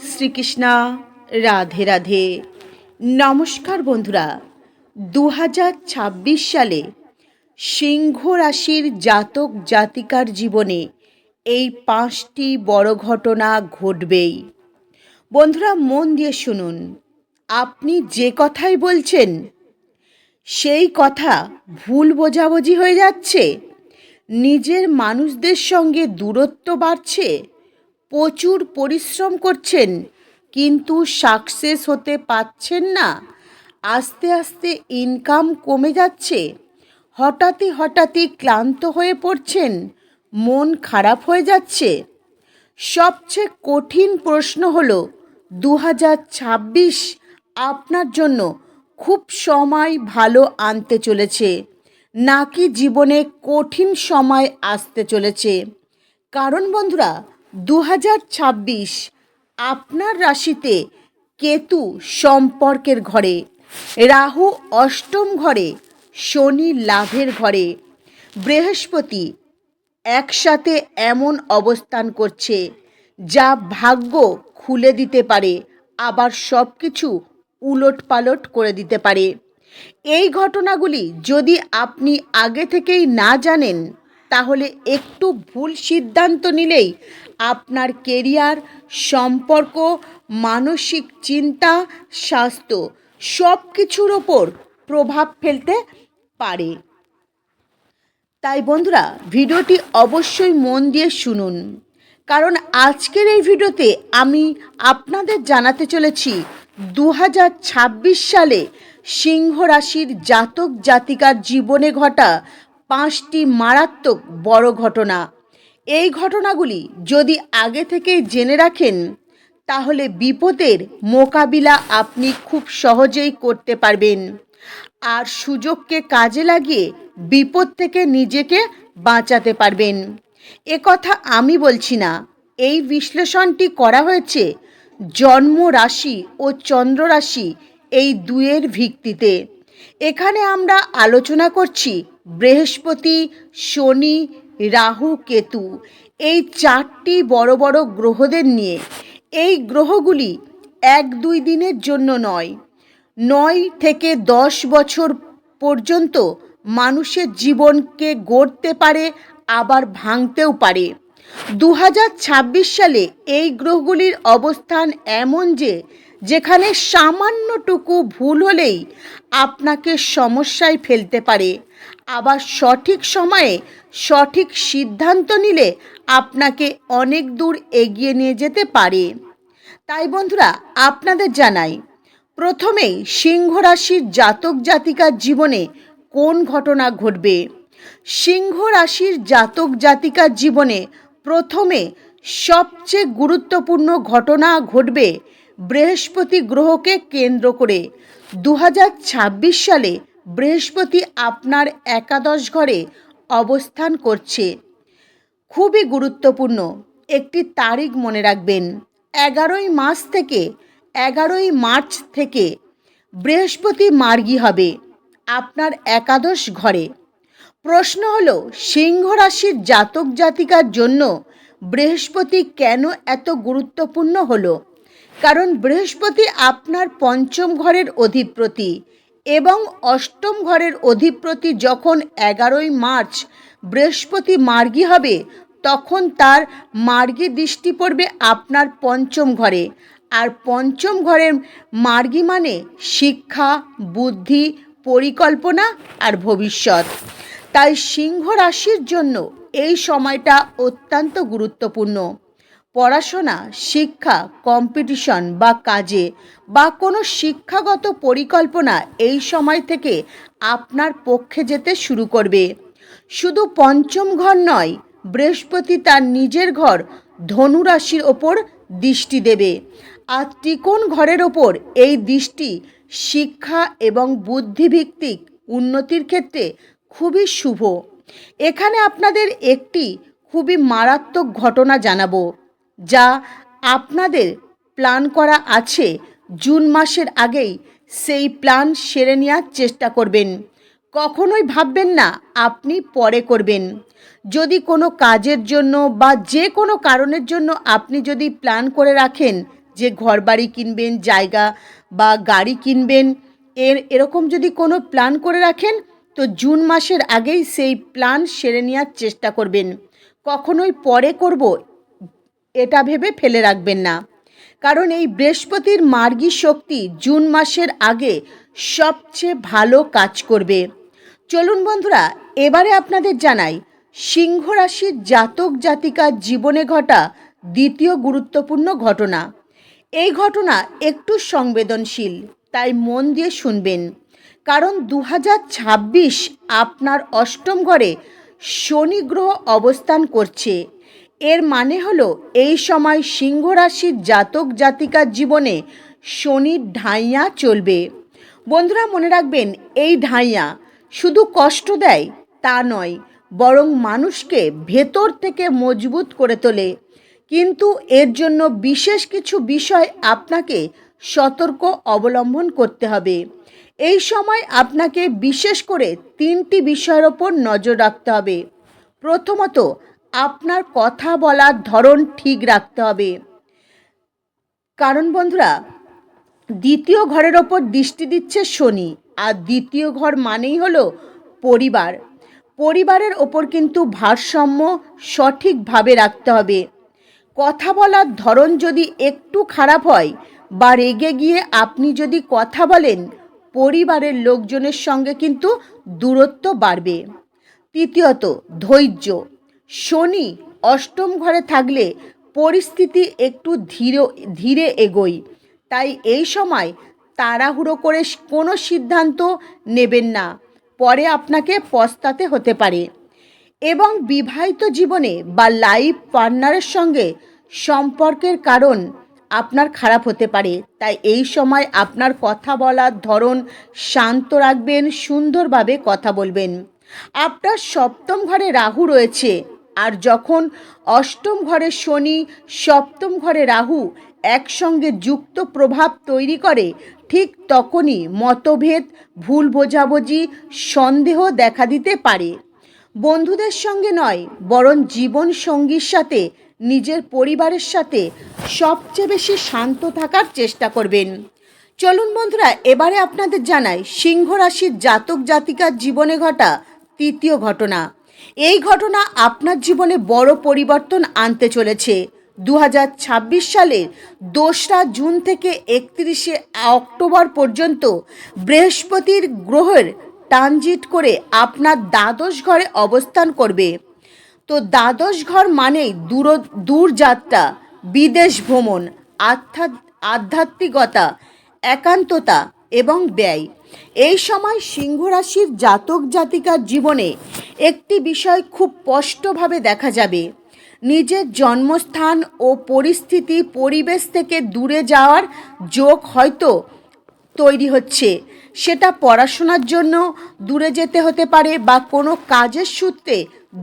শ্রীকৃষ্ণা। রাধে রাধে। নমস্কার বন্ধুরা, 2026 সালে সিংহ রাশির জাতক জাতিকার জীবনে এই 5টি বড় ঘটনা ঘটবেই। বন্ধুরা মন দিয়ে শুনুন। আপনি যে কথাই বলছেন সেই কথা ভুল বোঝাবুঝি হয়ে যাচ্ছে, নিজের মানুষদের সঙ্গে দূরত্ব বাড়ছে, প্রচুর পরিশ্রম করছেন কিন্তু সাকসেস হতে পারছেন না, আস্তে আস্তে ইনকাম কমে যাচ্ছে, হঠাৎই ক্লান্ত হয়ে পড়ছেন, মন খারাপ হয়ে যাচ্ছে। সবচেয়ে কঠিন প্রশ্ন হলো 2026 আপনার জন্য খুব সময় ভালো আনতে চলেছে নাকি জীবনে কঠিন সময় আসতে চলেছে। কারণ বন্ধুরা 2026 আপনার রাশিতে কেতু সম্পর্কের ঘরে, রাহু অষ্টম ঘরে, শনি লাভের ঘরে, বৃহস্পতি একসাথে এমন অবস্থান করছে যা ভাগ্য খুলে দিতে পারে, আবার সব কিছু উলটপালট করে দিতে পারে। এই ঘটনাগুলি যদি আপনি আগে থেকেই না জানেন তাহলে একটু ভুল সিদ্ধান্ত নিলেই আপনার কেরিয়ার, সম্পর্ক, মানসিক চিন্তা, স্বাস্থ্য সব কিছুর ওপর প্রভাব ফেলতে পারে। তাই বন্ধুরা ভিডিওটি অবশ্যই মন দিয়ে শুনুন, কারণ আজকের এই ভিডিওতে আমি আপনাদের জানাতে চলেছি 2026 সালে সিংহ রাশির জাতক জাতিকার জীবনে ঘটা 5টি মারাত্মক বড় ঘটনা। এই ঘটনাগুলি যদি আগে থেকেই জেনে রাখেন তাহলে বিপদের মোকাবিলা আপনি খুব সহজেই করতে পারবেন, আর সুযোগকে কাজে লাগিয়ে বিপদ থেকে নিজেকে বাঁচাতে পারবেন। এ কথা আমি বলছি না, এই বিশ্লেষণটি করা হয়েছে জন্ম রাশি ও চন্দ্র রাশি এই দুয়ের ভিত্তিতে। এখানে আমরা আলোচনা করছি বৃহস্পতি, শনি, রাহু, কেতু এই 4টি বড় বড় গ্রহদের নিয়ে। এই গ্রহগুলি 1-2 দিনের জন্য নয়, 9 থেকে 10 বছর পর্যন্ত মানুষের জীবনকে গড়তে পারে, আবার ভাঙতেও পারে। 2026 সালে এই গ্রহগুলির অবস্থান এমন যে যেখানে সামান্যটুকু ভুল হলেই আপনাকে সমস্যায় ফেলতে পারে, আবার সঠিক সময়ে সঠিক সিদ্ধান্ত নিলে আপনাকে অনেক দূর এগিয়ে নিয়ে যেতে পারে। তাই বন্ধুরা আপনাদের জানাই, প্রথমেই সিংহ রাশির জাতক জাতিকার জীবনে কোন ঘটনা ঘটবে। সিংহ রাশির জাতক জাতিকার জীবনে প্রথমে সবচেয়ে গুরুত্বপূর্ণ ঘটনা ঘটবে বৃহস্পতি গ্রহকে কেন্দ্র করে। 2026 সালে বৃহস্পতি আপনার একাদশ ঘরে অবস্থান করছে। খুবই গুরুত্বপূর্ণ একটি তারিখ মনে রাখবেন, 11ই মার্চ থেকে বৃহস্পতি মার্গী হবে আপনার একাদশ ঘরে। প্রশ্ন হলো সিংহ রাশির জাতক জাতিকার জন্য বৃহস্পতি কেন এত গুরুত্বপূর্ণ হলো। কারণ বৃহস্পতি আপনার পঞ্চম ঘরের অধিপতি এবং অষ্টম ঘরের অধিপতি। যখন 11ই মার্চ বৃহস্পতি মার্গী হবে তখন তার মার্গী দৃষ্টি পড়বে আপনার পঞ্চম ঘরে, আর পঞ্চম ঘরের মার্গী মানে শিক্ষা, বুদ্ধি, পরিকল্পনা আর ভবিষ্যৎ। তাই সিংহ রাশির জন্য এই সময়টা অত্যন্ত গুরুত্বপূর্ণ। পড়াশোনা, শিক্ষা, কম্পিটিশন বা কাজে বা কোনো শিক্ষাগত পরিকল্পনা এই সময় থেকে আপনার পক্ষে যেতে শুরু করবে। শুধু পঞ্চম ঘর নয়, বৃহস্পতি তার নিজের ঘর ধনু রাশির ওপর দৃষ্টি দেবে, আর ত্রিকোণ ঘরের ওপর এই দৃষ্টি শিক্ষা এবং বুদ্ধিভিত্তিক উন্নতির ক্ষেত্রে খুবই শুভ। এখানে আপনাদের একটি খুবই মারাত্মক ঘটনা জানাবো, যা আপনাদের প্ল্যান করা আছে জুন মাসের আগেই সেই প্ল্যান সেরে নেওয়ার চেষ্টা করবেন। কখনোই ভাববেন না আপনি পরে করবেন। যদি কোনো কাজের জন্য বা যে কোনো কারণের জন্য আপনি যদি প্ল্যান করে রাখেন যে ঘরবাড়ি কিনবেন, জায়গা বা গাড়ি কিনবেন, এরকম যদি কোনো প্ল্যান করে রাখেন, তো জুন মাসের আগেই সেই প্ল্যান সেরে নেওয়ার চেষ্টা করবেন। কখনোই পরে করব এটা ভেবে ফেলে রাখবেন না, কারণ এই বৃহস্পতির মার্গী শক্তি জুন মাসের আগে সবচেয়ে ভালো কাজ করবে। চলুন বন্ধুরা, এবারে আপনাদের জানাই সিংহ রাশির জাতক জাতিকার জীবনে ঘটা দ্বিতীয় গুরুত্বপূর্ণ ঘটনা। এই ঘটনা একটু সংবেদনশীল, তাই মন দিয়ে শুনবেন, কারণ 2026 আপনার অষ্টম ঘরে শনি গ্রহ অবস্থান করছে। এর মানে হলো এই সময় সিংহ রাশির জাতক জাতিকার জীবনে শনির ঢাইয়া চলবে। বন্ধুরা মনে রাখবেন, এই ঢাইয়া শুধু কষ্ট দেয় তা নয়, বরং মানুষকে ভেতর থেকে মজবুত করে তোলে। কিন্তু এর জন্য বিশেষ কিছু বিষয় আপনাকে সতর্ক অবলম্বন করতে হবে। এই সময় আপনাকে বিশেষ করে 3টি বিষয়ের ওপর নজর রাখতে হবে। প্রথমত, আপনার কথা বলার ধরন ঠিক রাখতে হবে, কারণ বন্ধুরা দ্বিতীয় ঘরের ওপর দৃষ্টি দিচ্ছে শনি, আর দ্বিতীয় ঘর মানেই হলো পরিবার। পরিবারের ওপর কিন্তু ভারসাম্য সঠিকভাবে রাখতে হবে। কথা বলার ধরন যদি একটু খারাপ হয় বা রেগে গিয়ে আপনি যদি কথা বলেন, পরিবারের লোকজনের সঙ্গে কিন্তু দূরত্ব বাড়বে। তৃতীয়ত, ধৈর্য। শনি অষ্টম ঘরে থাকলে পরিস্থিতি একটু ধীরে এগোয়, তাই এই সময় তাড়াহুড়ো করে কোনো সিদ্ধান্ত নেবেন না, পরে আপনাকে পস্তাতে হতে পারে। এবং বিবাহিত জীবনে বা লাইফ পার্টনারের সঙ্গে সম্পর্কের কারণ আপনার খারাপ হতে পারে, তাই এই সময় আপনার কথা বলার ধরন শান্ত রাখবেন, সুন্দরভাবে কথা বলবেন। আপনার সপ্তম ঘরে রাহু রয়েছে, আর যখন অষ্টম ঘরে শনি, সপ্তম ঘরে রাহু একসঙ্গে যুক্ত প্রভাব তৈরি করে, ঠিক তখনই মতভেদ, ভুল বোঝাবুঝি, সন্দেহ দেখা দিতে পারে। বন্ধুদের সঙ্গে নয়, বরং জীবন সঙ্গীর সাথে, নিজের পরিবারের সাথে সবচেয়ে বেশি শান্ত থাকার চেষ্টা করবেন। চলুন বন্ধুরা, এবারে আপনাদের জানাই সিংহ রাশির জাতক জাতিকার জীবনে ঘটা তৃতীয় ঘটনা। এই ঘটনা আপনার জীবনে বড় পরিবর্তন আনতে চলেছে। 2026 সালের 2রা জুন থেকে 31শে অক্টোবর পর্যন্ত বৃহস্পতির গ্রহের ট্রানজিট করে আপনার দ্বাদশ ঘরে অবস্থান করবে। তো দ্বাদশ ঘর মানেই দূরযাত্রা, বিদেশ ভ্রমণ, আধ্যাত্মিকতা, একান্ততা এবং ব্যয়। এই সময় সিংহ রাশির জাতক জাতিকার জীবনে একটি বিষয় খুব স্পষ্টভাবে দেখা যাবে। নিজের জন্মস্থান ও পরিবেশ থেকে দূরে যাওয়ার যোগ হয়তো তৈরি হচ্ছে। সেটা পড়াশোনার জন্য দূরে যেতে হতে পারে, বা কোনো কাজের সূত্রে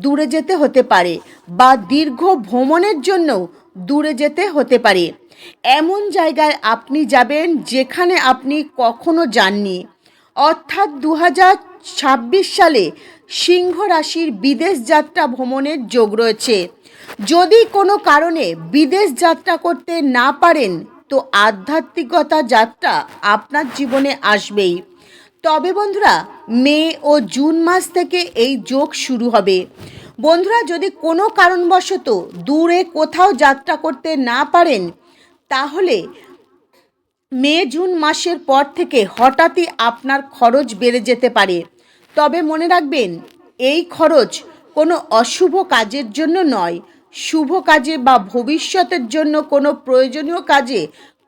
দূরে যেতে হতে পারে, বা দীর্ঘ ভ্রমণের জন্য দূরে যেতে হতে পারে। এমন জায়গায় আপনি যাবেন যেখানে আপনি কখনো যাননি। অর্থাৎ 2026 সালে সিংহ রাশির বিদেশ যাত্রা ভ্রমণের যোগ রয়েছে। যদি কোনো কারণে বিদেশ যাত্রা করতে না পারেন, তো আধ্যাত্মিকতা যাত্রা আপনার জীবনে আসবেই। তবে বন্ধুরা, মে ও জুন মাস থেকে এই যোগ শুরু হবে। বন্ধুরা, যদি কোনো কারণবশত দূরে কোথাও যাত্রা করতে না পারেন, তাহলে মে জুন মাসের পর থেকে হঠাৎই আপনার খরচ বেড়ে যেতে পারে। তবে মনে রাখবেন, এই খরচ কোনো অশুভ কাজের জন্য নয়, শুভ কাজে বা ভবিষ্যতের জন্য কোনো প্রয়োজনীয় কাজে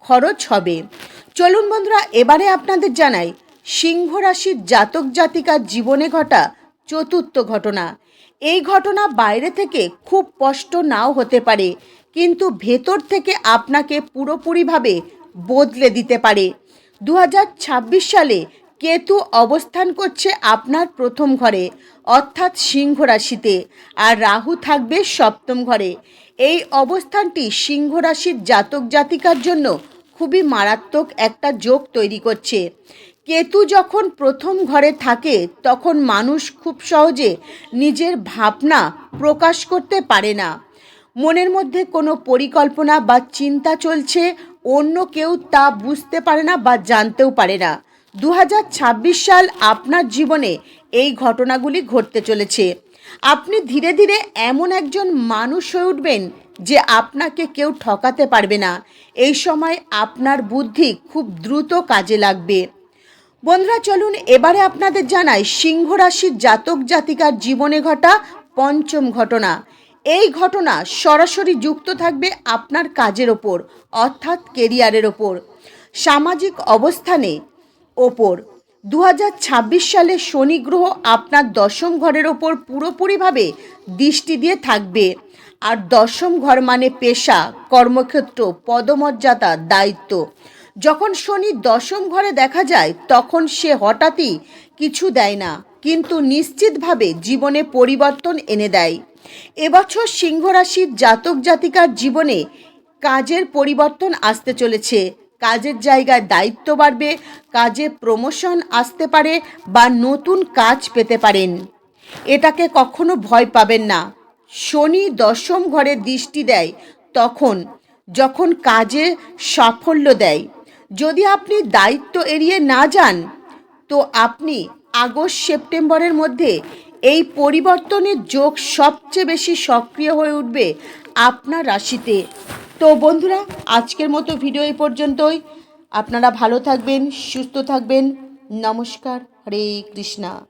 খরচ হবে। চলুন বন্ধুরা, এবারে আপনাদের জানাই সিংহ রাশির জাতক জাতিকার জীবনে ঘটা চতুর্থ ঘটনা। এই ঘটনা বাইরে থেকে খুব স্পষ্ট নাও হতে পারে, কিন্তু ভেতর থেকে আপনাকে পুরোপুরিভাবে বদলে দিতে পারে। 2026 সালে কেতু অবস্থান করছে আপনার প্রথম ঘরে, অর্থাৎ সিংহ রাশিতে, আর রাহু থাকবে সপ্তম ঘরে। এই অবস্থানটি সিংহ রাশির জাতক জাতিকার জন্য খুবই মারাত্মক একটা যোগ তৈরি করছে। কেতু যখন প্রথম ঘরে থাকে, তখন মানুষ খুব সহজে নিজের ভাবনা প্রকাশ করতে পারে না। মনের মধ্যে কোনো পরিকল্পনা বা চিন্তা চলছে, অন্য কেউ তা বুঝতে পারে না বা জানতেও পারে না। 2026 সাল আপনার জীবনে এই ঘটনাগুলি ঘটতে চলেছে। আপনি ধীরে ধীরে এমন একজন মানুষ হয়ে উঠবেন যে আপনাকে কেউ ঠকাতে পারবে না। এই সময় আপনার বুদ্ধি খুব দ্রুত কাজে লাগবে। বন্ধুরা, চলুন এবারে আপনাদের জানাই সিংহ রাশির জাতক জাতিকার জীবনে ঘটা পঞ্চম ঘটনা। এই ঘটনা সরাসরি যুক্ত থাকবে আপনার কাজের ওপর, অর্থাৎ কেরিয়ারের ওপর, সামাজিক অবস্থানে ওপর। 2026 সালে শনি গ্রহ আপনার দশম ঘরের ওপর পুরোপুরিভাবে দৃষ্টি দিয়ে থাকবে। আর দশম ঘর মানে পেশা, কর্মক্ষেত্র, পদমর্যাদা, দায়িত্ব। যখন শনি দশম ঘরে দেখা যায় তখন সে হঠাৎই কিছু দেয় না, কিন্তু নিশ্চিতভাবে জীবনে পরিবর্তন এনে দেয়। এবছর সিংহ রাশির জাতক জাতিকার জীবনে কাজের পরিবর্তন আসতে চলেছে। কাজের জায়গায় দায়িত্ব বাড়বে, কাজে প্রমোশন আসতে পারে বা নতুন কাজ পেতে পারেন। এটাকে কখনো ভয় পাবেন না। শনি দশম ঘরে দৃষ্টি দেয় তখন যখন কাজে সাফল্য দেয়। যদি আপনি দায়িত্ব এড়িয়ে না যান তো আপনি আগস্ট সেপ্টেম্বরের মধ্যে এই পরিবর্তনের যোগ সবচেয়ে বেশি সক্রিয় হয়ে উঠবে আপনার রাশিতে। তো বন্ধুরা, আজকের মতো ভিডিও এই পর্যন্তই। আপনারা ভালো থাকবেন, সুস্থ থাকবেন। নমস্কার। হরে কৃষ্ণা।